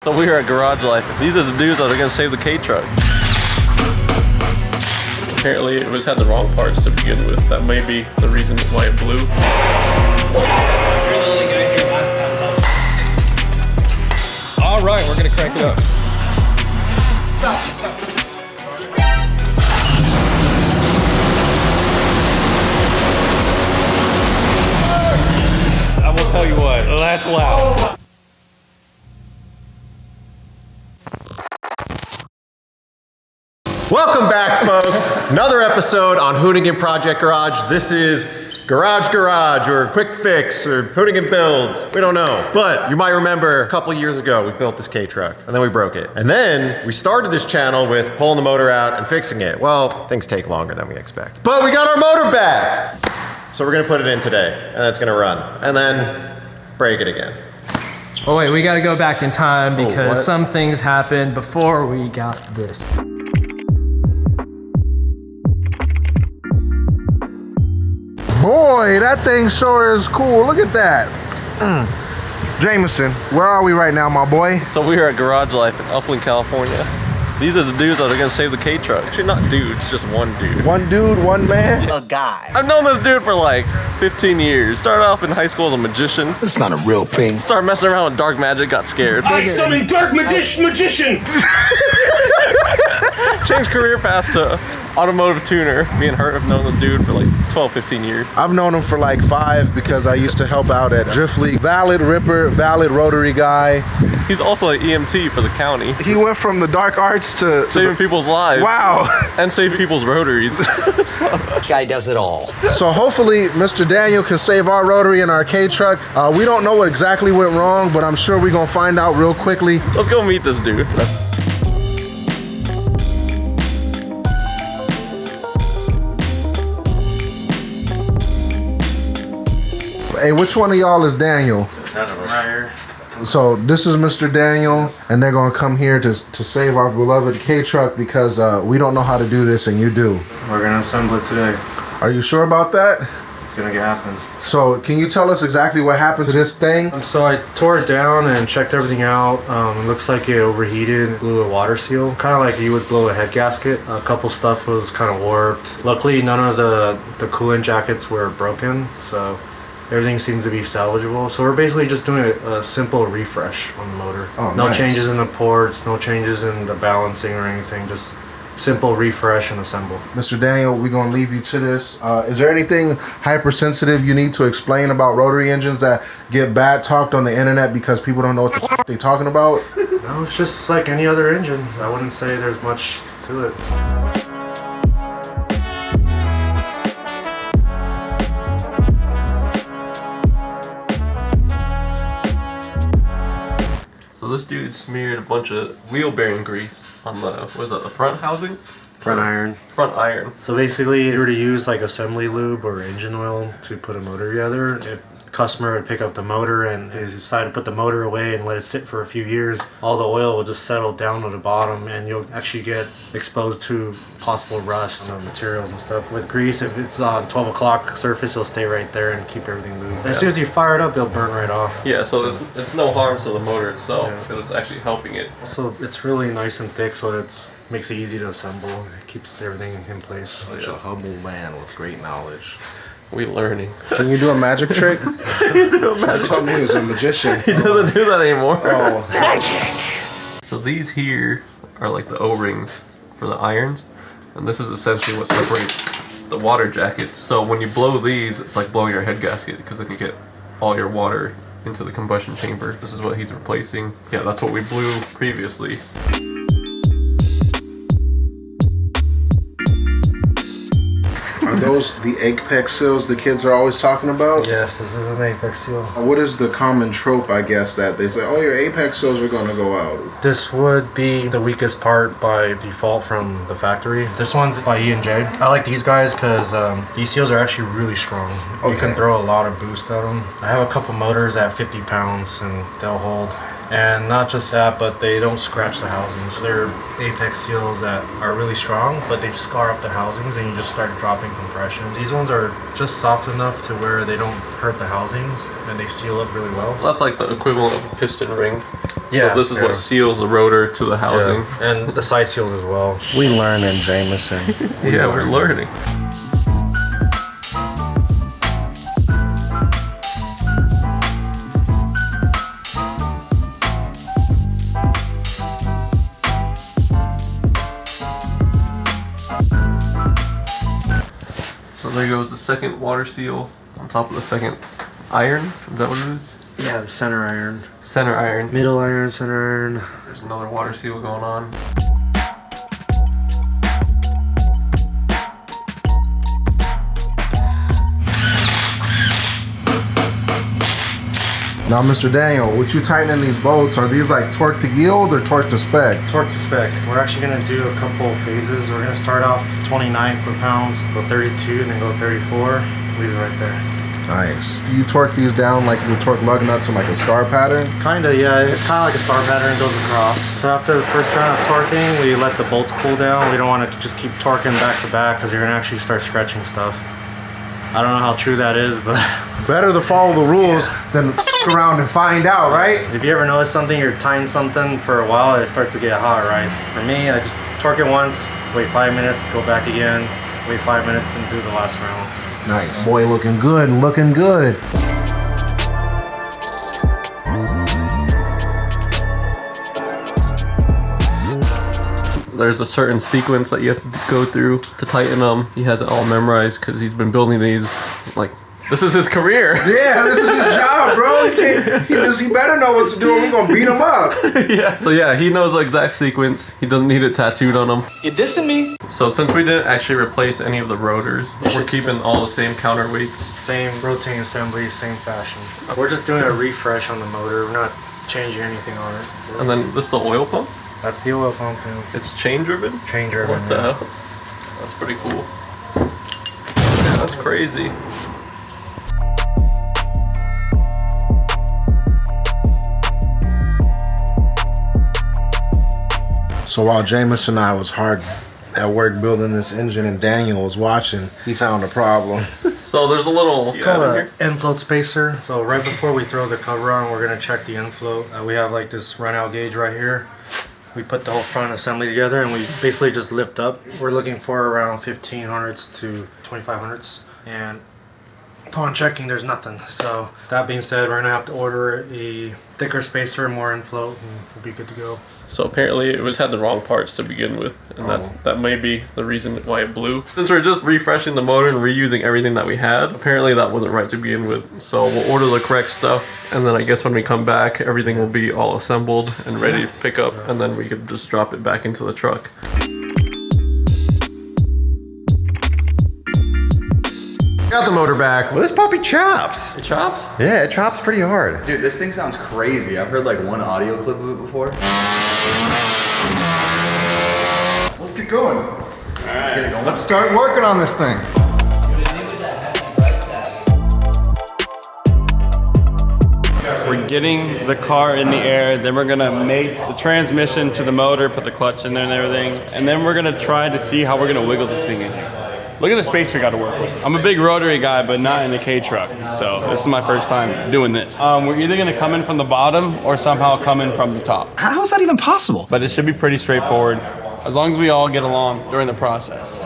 So we are at Garage Life. These are the dudes that are gonna save the Kei Truck. Apparently it had the wrong parts to begin with. That may be the reason why it blew. All right, we're gonna crank it up. Stop. I will tell you what, that's loud. Welcome back, folks. Another episode on Hoonigan Project Garage. This is Garage or Quick Fix or Hoonigan Builds. We don't know. But you might remember a couple years ago, we built this Kei Truck and then we broke it. And then we started this channel with pulling the motor out and fixing it. Well, things take longer than we expect. But we got our motor back. So we're gonna put it in today and it's gonna run and then break it again. Oh wait, we gotta go back in time because some things happened before we got this. Boy, that thing sure is cool. Look at that. Jameson, where are we right now, my boy? So we are at Garage Life in Upland, California. These are the dudes that are gonna save the Kei Truck. Actually, not dudes, just one dude. One dude, one man? A guy. I've known this dude for like 15 years. Started off in high school as a magician. It's not a real thing. Started messing around with dark magic, got scared. I summon dark magician! Changed career paths to automotive tuner. Me and Hurt have known this dude for like 12, 15 years. I've known him for like 5 because I used to help out at Drift League. Valid Ripper, valid Rotary guy. He's also an EMT for the county. He went from the dark arts to saving people's lives. Wow. And saving people's rotaries. This guy does it all. So hopefully Mr. Daniel can save our rotary and our Kei Truck. We don't know what exactly went wrong, but I'm sure we're gonna find out real quickly. Let's go meet this dude. Hey, which one of y'all is Daniel? So this is Mr. Daniel, and they're gonna come here to save our beloved Kei Truck because we don't know how to do this and you do. We're gonna assemble it today. Are you sure about that? It's gonna happen. So can you tell us exactly what happened to this thing? So I tore it down and checked everything out. It looks like it overheated, blew a water seal. Kind of like you would blow a head gasket. A couple stuff was kind of warped. Luckily none of the coolant jackets were broken, so everything seems to be salvageable. So we're basically just doing a simple refresh on the motor. Oh, no nice. changes in the ports, no changes in the balancing or anything. Just simple refresh and assemble. Mr. Daniel, we're gonna leave you to this. Is there anything hypersensitive you need to explain about rotary engines that get bad talked on the internet because people don't know what the f they're talking about? No, it's just like any other engines. I wouldn't say there's much to it. So this dude smeared a bunch of wheel bearing grease on the, what is that, the front housing? Front iron. Front iron. So basically, if you were to use like assembly lube or engine oil to put a motor together, if customer would pick up the motor and they decide to put the motor away and let it sit for a few years, all the oil will just settle down to the bottom and you'll actually get exposed to possible rust on materials and stuff. With grease, if it's on 12 o'clock surface, it'll stay right there and keep everything lubed. As soon as you fire it up, it'll burn right off. Yeah, so there's no harm to the motor itself. Yeah. It's actually helping it. Also, it's really nice and thick, so it makes it easy to assemble. It keeps everything in place. Such a humble man with great knowledge. We learning. Can you do a magic trick? You do a magic. You told me he was a magician. He doesn't do that anymore. Oh. Magic. So these here are like the O-rings for the irons, and this is essentially what separates the water jackets. So when you blow these, it's like blowing your head gasket because then you get all your water into the combustion chamber. This is what he's replacing. Yeah, that's what we blew previously. Are those the apex seals the kids are always talking about? Yes, this is an apex seal. What is the common trope, I guess, that they say, oh, your apex seals are going to go out? This would be the weakest part by default from the factory. This one's by E&J. I like these guys because these seals are actually really strong. You can throw a lot of boost at them. I have a couple motors at 50 pounds and they'll hold And not just that, but they don't scratch the housings. They're apex seals that are really strong, but they scar up the housings and you just start dropping compression. These ones are just soft enough to where they don't hurt the housings and they seal up really well. That's like the equivalent of a piston ring. Yeah, so this is what seals the rotor to the housing. Yeah. And the side seals as well. We learn in Jameson. Yeah, we're learning. So there goes the second water seal on top of the second iron. Is that what it is? Yeah, the center iron. Center iron. Middle iron, center iron. There's another water seal going on. Now, Mr. Daniel, what you tightening these bolts, are these like torque to yield or torque to spec? Torque to spec. We're actually going to do a couple of phases. We're going to start off 29 foot-pounds, go 32, and then go 34. Leave it right there. Nice. Do you torque these down like you torque lug nuts in like a star pattern? Kinda, yeah. It's kind of like a star pattern, goes across. So after the first round of torquing, we let the bolts cool down. We don't want to just keep torquing back to back because you're going to actually start stretching stuff. I don't know how true that is, but... Better to follow the rules than around and find out, right? If you ever notice something, you're tying something for a while, it starts to get hot, right? For me, I just torque it once, wait 5 minutes, go back again, wait 5 minutes, and do the last round. Nice. Boy, looking good, looking good. There's a certain sequence that you have to go through to tighten them. He has it all memorized because he's been building these, like, this is his career. Yeah, this is his job, bro. He better know what to do or we're gonna beat him up. Yeah. So yeah, he knows the exact sequence. He doesn't need it tattooed on him. You dissing me? So since we didn't actually replace any of the rotors, we're keeping all the same counterweights. Same rotating assembly, same fashion. We're just doing a refresh on the motor. We're not changing anything on it. So And then this is the oil pump. that's the oil pump now. It's chain driven. Chain driven. What the yeah. hell? That's pretty cool. That's crazy. So while Jameson and I was hard at work building this engine and Daniel was watching, he found a problem. So there's a little Called an inflow spacer. So right before we throw the cover on, we're gonna check the inflow. We have like this run out gauge right here. We put the whole front assembly together and we basically just lift up. We're looking for around 1500s to 2500s. And upon checking, there's nothing. So that being said, we're gonna have to order a thicker spacer, more inflow, and we'll be good to go. So apparently it had the wrong parts to begin with, and that may be the reason why it blew. Since we're just refreshing the motor and reusing everything that we had, apparently that wasn't right to begin with. So we'll order the correct stuff, and then I guess when we come back, everything will be all assembled and ready to pick up, and then we could just drop it back into the truck. Got the motor back. Well, this puppy chops. It chops? Yeah, it chops pretty hard. Dude, this thing sounds crazy. I've heard like one audio clip of it before. Let's get going. Let's get it going. Let's start working on this thing. We're getting the car in the air, then we're gonna mate the transmission to the motor, put the clutch in there and everything, and then we're gonna try to see how we're gonna wiggle this thing in here. Look at the space we got to work with. I'm a big rotary guy, but not in the Kei Truck, so this is my first time doing this. We're either gonna come in from the bottom or somehow come in from the top. How is that even possible? But it should be pretty straightforward, as long as we all get along during the process.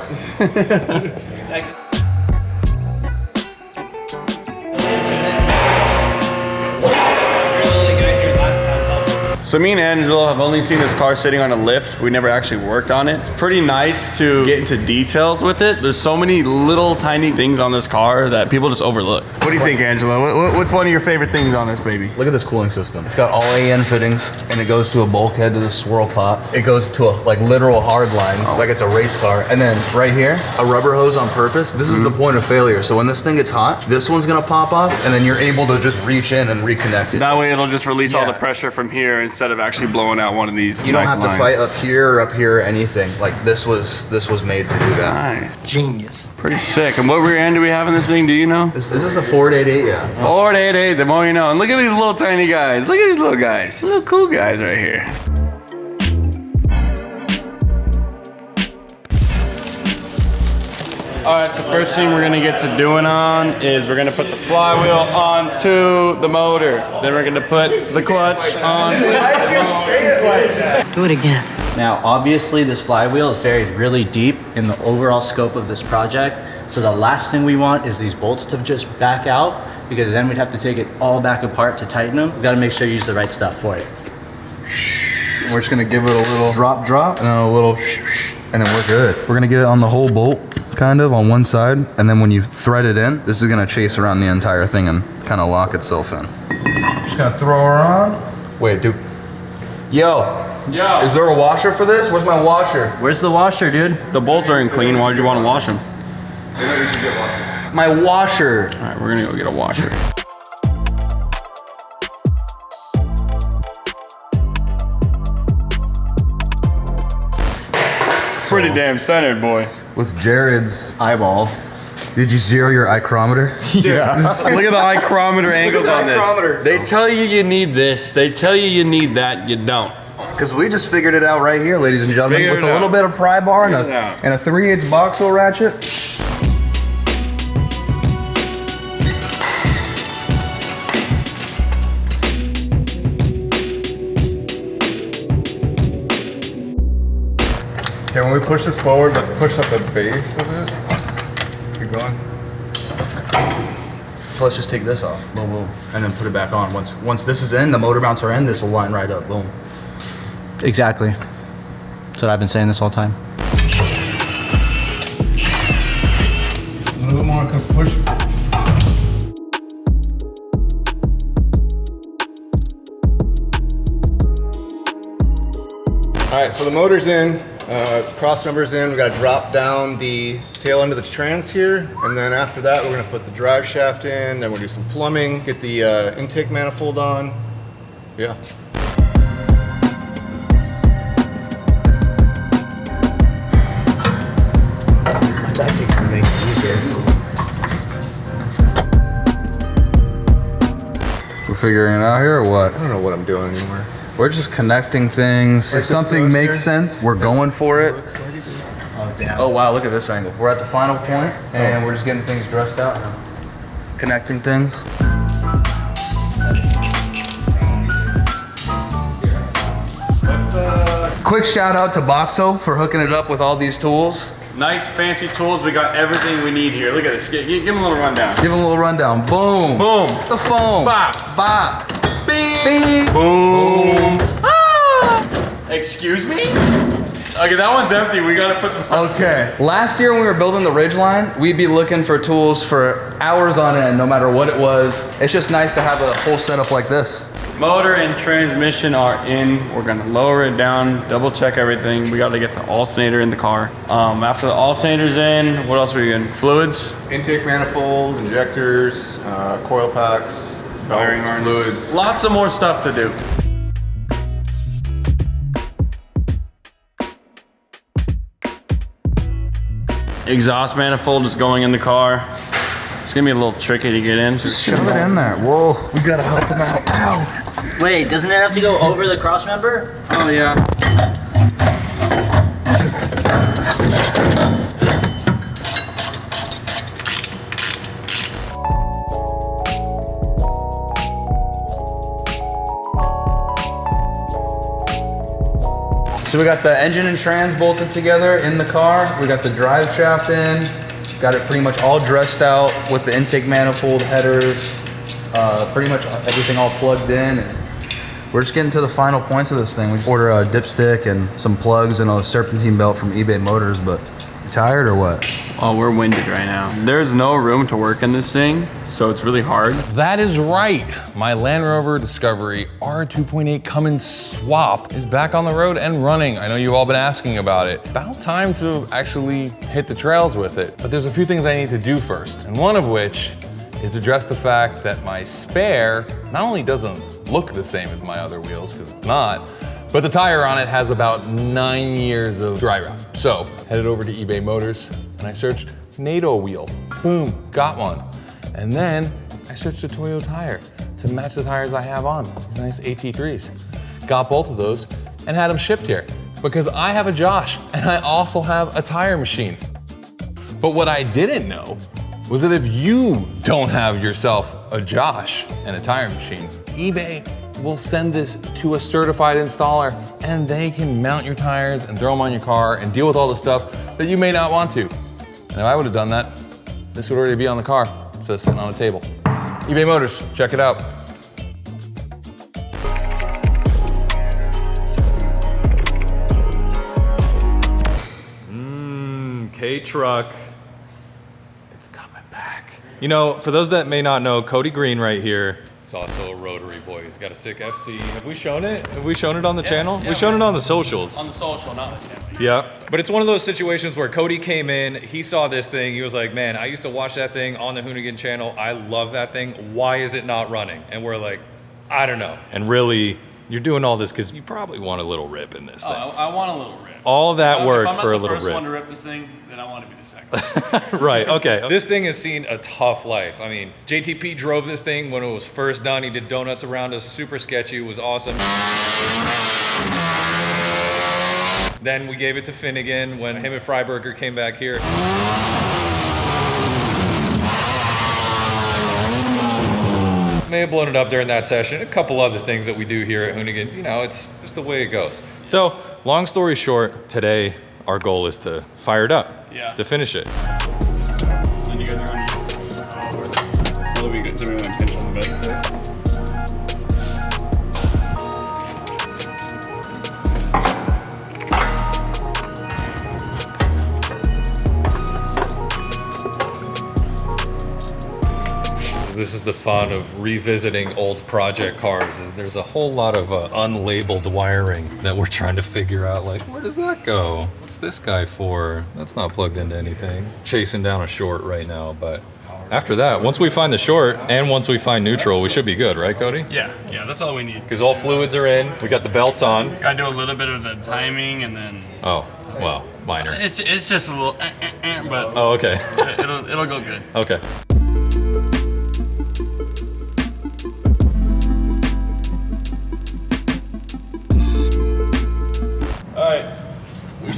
So me and Angelo have only seen this car sitting on a lift. We never actually worked on it. It's pretty nice to get into details with it. There's so many little tiny things on this car that people just overlook. What do you think, Angelo? What's one of your favorite things on this baby? Look at this cooling system. It's got all AN fittings, and it goes to a bulkhead to the swirl pot. It goes to like literal hard lines, like it's a race car. And then right here, a rubber hose on purpose. This is the point of failure. So when this thing gets hot, this one's gonna pop off, and then you're able to just reach in and reconnect it. That way it'll just release all the pressure from here instead instead of actually blowing out one of these. You don't nice have to lines. fight up here or up here or anything. Like this was made to do that. Nice. Genius. Pretty sick. And what rear end do we have in this thing? Do you know? This is a Ford 88, yeah. Ford 88. The more you know. And look at these little tiny guys. Look at these little guys. Little cool guys right here. All right, so first thing we're gonna get to doing on is we're gonna put the flywheel onto the motor. Then we're gonna put the clutch onto the motor. Do it again. Now, obviously, this flywheel is buried really deep in the overall scope of this project. So the last thing we want is these bolts to just back out, because then we'd have to take it all back apart to tighten them. We've got to make sure you use the right stuff for it. We're just gonna give it a little Drop, drop. and then a little and then we're good. We're gonna get it on the whole bolt, kind of, on one side. And then when you thread it in, this is gonna chase around the entire thing and kind of lock itself in. Just gonna throw her on. Wait, dude. Yo. Yo. Is there a washer for this? Where's my washer? Where's the washer, dude? The bolts aren't clean. Why'd you want to wash them? My washer. All right, we're gonna go get a washer. Pretty damn centered, boy. With Jared's eyeball. Did you zero your micrometer? Yeah. Look at the micrometer angles on this. They tell you need this. They tell you need that. You don't. Because we just figured it out right here, ladies and gentlemen, Figured with it a little out. bit of pry bar and Figured it out. a 3/8 box hole ratchet. Okay, when we push this forward, let's push up the base of it. Keep going. So let's just take this off, boom, boom, and then put it back on. Once this is in, the motor mounts are in, this will line right up, boom. Exactly. That's what I've been saying this whole time. A little more, push. All right, so the motor's in, cross member's in. We got to drop down the tail end of the trans here, and then after that, we're going to put the drive shaft in. Then we'll do some plumbing, get the intake manifold on. Yeah. We're figuring it out here or what? I don't know what I'm doing anymore. We're just connecting things. Like If something this makes here? sense, we're going for it. Oh, damn. Oh wow, look at this angle. We're at the final point, and we're just getting things dressed out now. Connecting things. Quick shout out to Boxo for hooking it up with all these tools. Nice fancy tools. We got everything we need here. Look at this. Give him a little rundown. Give them a little rundown. Boom. Boom. The foam. Bop. Bop. Bing. Bing. Boom. Ah! Excuse me? Okay, that one's empty. We gotta put some. Okay. Last year when we were building the Ridgeline, we'd be looking for tools for hours on end, no matter what it was. It's just nice to have a whole setup like this. Motor and transmission are in. We're gonna lower it down, double check everything. We gotta get the alternator in the car. After the alternator's in, what else are we in? Fluids? Intake manifolds, injectors, coil packs, belts, fluids. Lots of more stuff to do. Exhaust manifold is going in the car. It's gonna be a little tricky to get in. Just shove it in there. Whoa, we gotta help him out. Ow. Wait, doesn't it have to go over the cross member? Oh yeah. So we got the engine and trans bolted together in the car. We got the drive shaft in. Got it pretty much all dressed out with the intake manifold, headers, pretty much everything all plugged in. And we're just getting to the final points of this thing. We just ordered a dipstick and some plugs and a serpentine belt from eBay Motors, but you tired or what? Oh, we're winded right now. There's no room to work in this thing, so it's really hard. That is right. My Land Rover Discovery R2.8 Cummins swap is back on the road and running. I know you've all been asking about it. About time to actually hit the trails with it. But there's a few things I need to do first, and one of which is address the fact that my spare not only doesn't look the same as my other wheels, because it's not. But the tire on it has about 9 years of dry rot. So, headed over to eBay Motors and I searched NATO wheel. Boom, got one. And then I searched a Toyo tire to match the tires I have on, these nice AT3s. Got both of those and had them shipped here because I have a Josh and I also have a tire machine. But what I didn't know was that if you don't have yourself a Josh and a tire machine, eBay will send this to a certified installer and they can mount your tires and throw them on your car and deal with all the stuff that you may not want to. And if I would have done that, this would already be on the car instead of sitting on a table. eBay Motors, check it out. Kei Truck. It's coming back. You know, for those that may not know, Kody Green right here is also a Rotary boy. He's got a sick FC. Have we shown it? Have we shown it on the channel? Yeah, we've shown it on the socials. On the social, not on the channel. Yeah, but it's one of those situations where Kody came in, he saw this thing, he was like, man, I used to watch that thing on the Hoonigan channel. I love that thing. Why is it not running? And we're like, I don't know. And really, you're doing all this because you probably want a little rip in this thing. I want a little rip. All that work for a little If I'm not the first rip. one to rip this thing, then I want to be the second. Right, okay. This thing has seen a tough life. I mean, JTP drove this thing when it was first done. He did donuts around us, super sketchy, it was awesome. Then we gave it to Finnegan when him and Freiberger came back here. May have blown it up during that session. A couple other things that we do here at Hoonigan. You know, it's just the way it goes. So, long story short, today our goal is to fire it up. Yeah. To finish it. Then you guys are on well, we get to pinch on the bed. This is the fun of revisiting old project cars, is there's a whole lot of unlabeled wiring that we're trying to figure out, like, where does that go? What's this guy for? That's not plugged into anything. Chasing down a short right now, but after that, once we find the short and once we find neutral, we should be good, right, Cody? Yeah, that's all we need. Because all fluids are in, we got the belts on. Gotta do a little bit of the timing and then... Oh, well, minor. It's just a little but... Oh, okay. it'll go good. Okay.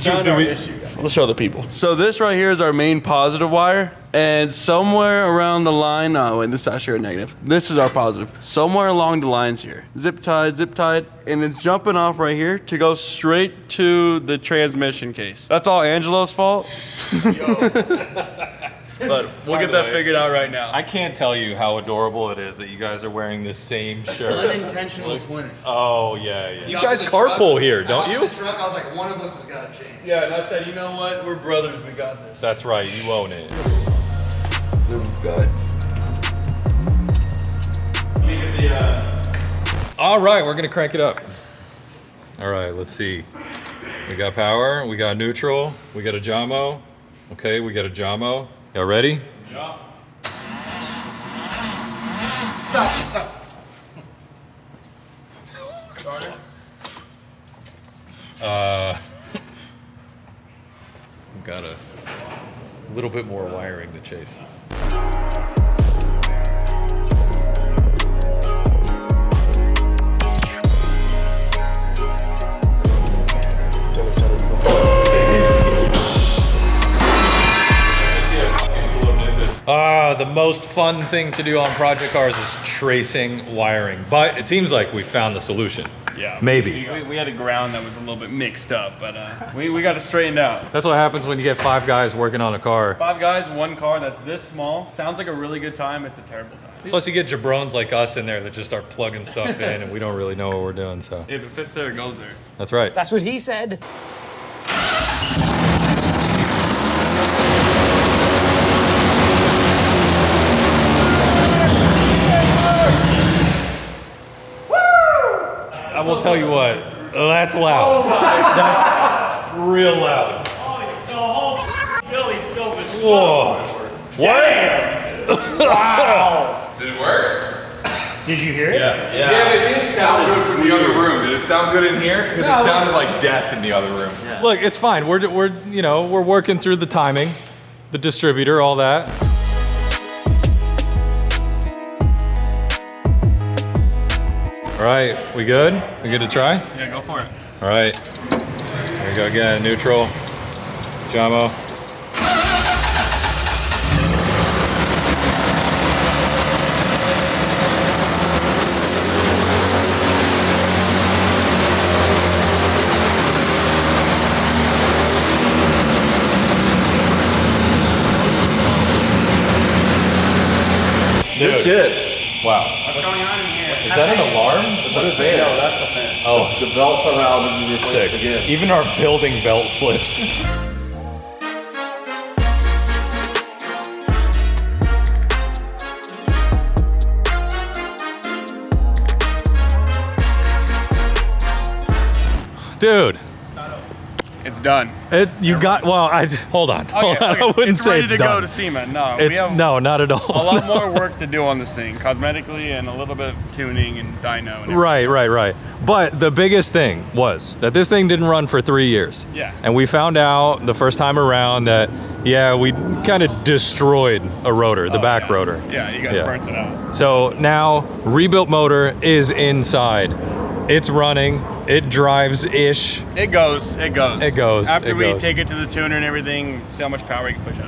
Let's show the people. So this right here is our main positive wire, and somewhere around the line, this is actually a negative. This is our positive. Somewhere along the lines here, zip tied, and it's jumping off right here to go straight to the transmission case. That's all Angelo's fault. But we'll get that figured out right now. I can't tell you how adorable it is that you guys are wearing the same shirt. Unintentional twinning. Oh, yeah. You guys carpool here, don't you? The truck, I was like, one of us has got to change. Yeah, and I said, you know what? We're brothers. We got this. That's right. You own it. This is good. All right, we're going to crank it up. All right, let's see. We got power. We got neutral. We got a JAMO. Okay, we got a JAMO. Y'all ready? Yeah. Stop. Got a little bit more wiring to chase. The most fun thing to do on project cars is tracing wiring, but it seems like we found the solution. Yeah. Maybe. We had a ground that was a little bit mixed up, but we got it straightened out. That's what happens when you get 5 guys working on a car. 5 guys, 1 car that's this small. Sounds like a really good time. It's a terrible time. Plus you get jabrones like us in there that just start plugging stuff in and we don't really know what we're doing, so. If it fits there, it goes there. That's right. That's what he said. I will tell you what, that's loud. That's real loud. The whole Billy's filled with Whoa. Damn! Wow! Did it work? Did you hear it? Yeah, it didn't sound good from the other room. Did it sound good in here? Because it sounded like death in the other room. Yeah. Look, it's fine. We're working through the timing, the distributor, all that. All right, we good? We good to try? Yeah, go for it. All right. Here we go again. Neutral. Jamo. Good shit. Wow. What's going on in here? Is that an alarm? What is that? No, that's a fan. Oh, The belt somehow didn't be sick. placed again. Even our building belt slips. Dude. It's done. Hold on. I wouldn't it's say ready it's to done. go to SEMA. No, No, not at all. a lot more work to do on this thing, cosmetically and a little bit of tuning and dyno. And Right. But the biggest thing was that this thing didn't run for 3 years. Yeah. And we found out the first time around that, we kind of destroyed a rotor, the back rotor. Yeah, you guys burnt it out. So now, rebuilt motor is inside. It's running. It drives-ish. It goes. After we goes. take it to the tuner and everything, see how much power we can push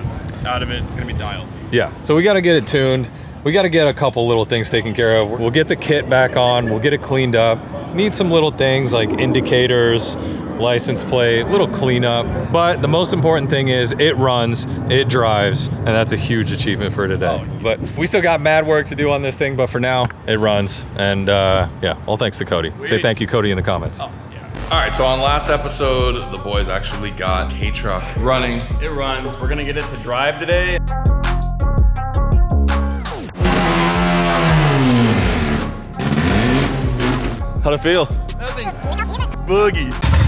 out of it. It's going to be dialed. Yeah, so we got to get it tuned. We got to get a couple little things taken care of. We'll get the kit back on. We'll get it cleaned up. Need some little things like indicators, license plate, little cleanup. But the most important thing is it runs, it drives, and that's a huge achievement for today. But we still got mad work to do on this thing, but for now, it runs. And all thanks to Kody. Say thank you, Kody, in the comments. All right, so on last episode, the boys actually got Kei Truck running. It runs. We're going to get it to drive today. How'd it feel? Boogies.